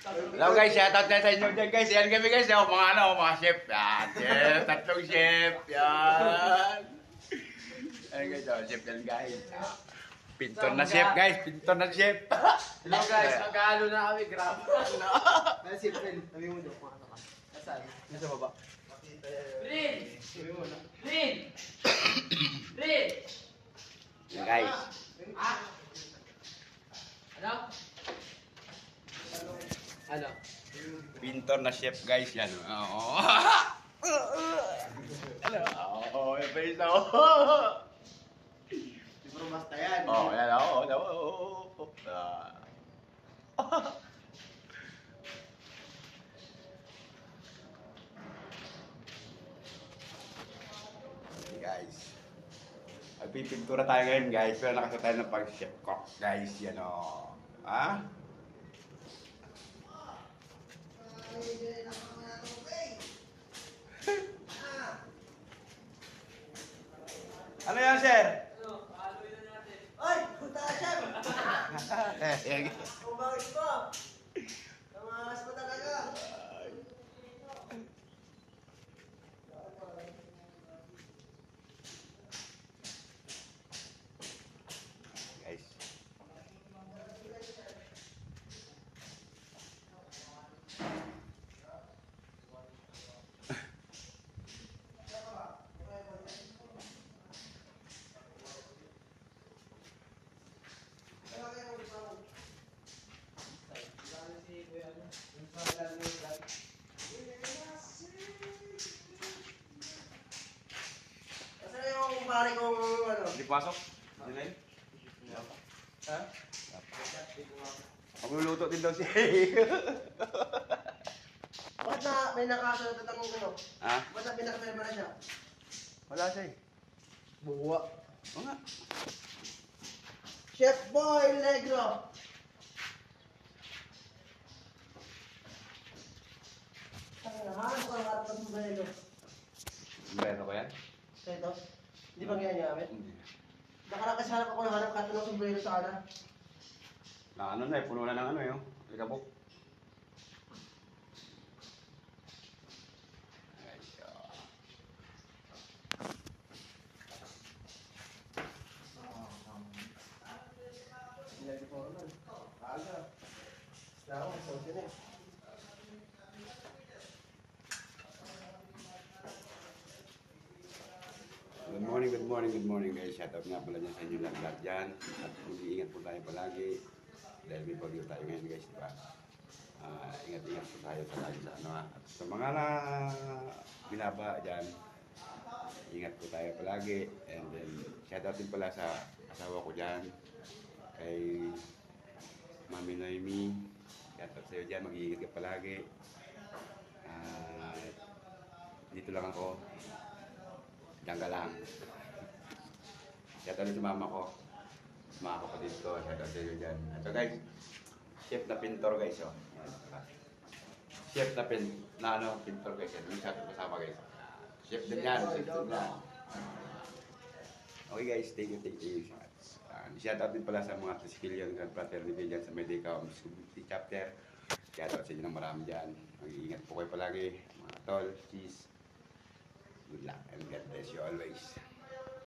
Hello guys, shoutout na sa inyo dyan guys. Yan kami guys, mga chef. Yan, chef, tatlong chef. Yan. Ayan guys, chef yan guys. Pintor na chef guys, pintor na chef. Hello guys, mag-aalo na kami, grabe. Si Fred, sabi mo doon, kumakain ka. Nasaan? Nasa baba. Rin! Rin! Rin! Yan guys. Ah? Ano? Ano? Pintor na chef guys yan. Oo. Ano? Oo, yung face na. Pero basta yan. Oo, yan. Oo. Guys. Magpipintura tayo ngayon guys. Pero nakasuot tayo ng pag-chef cook guys. Yan o. Ha? Ano yan, sir? Ay! Punta ka siya! Umangit ko! Namakas pa talaga! Guys. Nasaan yung kumpare kong ano? Hindi pumasok? Hindi na yun? Ha? Magluluto din daw siya. Bakit na may nakasunod ang ano? Ha? Ba't na pinakapirma na siya? Wala siya eh. Buwa. Oo nga. Chef Boy Negro! Hanap ko ang harap ng sombrero. Meron ko yan? Sa ito? Hindi ba ginagamit? Hindi. Nakarang kasi hanap ako ng hanap kato ng sombrero sa ana. Na ano na eh, puno na ng ano yun. Likabok. Hindi ko naman. Aga. Basta ako, sosyo na eh. Good morning guys. Shoutout nga pala dyan sa inyo lahat dyan. At mag-iingat po tayo palagi. Dahil may bagyo tayo ngayon guys, diba? Ingat-ingat po tayo palagi sa ano ha. At sa mga na binaba dyan, ingat po tayo palagi. And then, shoutout din pala sa asawa ko dyan. Kay Mami Noemi. Shoutout sa'yo dyan, mag-iingat ka palagi. Dito lang ako. Diyan ka lang. Shoutout sa mama ko. Mga kapatid ko. Shoutout sa iyo dyan. Ito guys. Chef na pintor guys. Oh. Chef na pintor guys. Yung shoutout kasama guys. Chef din yan. Chef din yan. Okay guys. Thank you. Shoutout din pala sa mga Triskelion Grand Fraternity dyan sa Medica Community Chapter. Shoutout sa inyo ng marami dyan. Mag-iingat po kayo palagi. Mga tol, cheese. Good luck and God bless you always.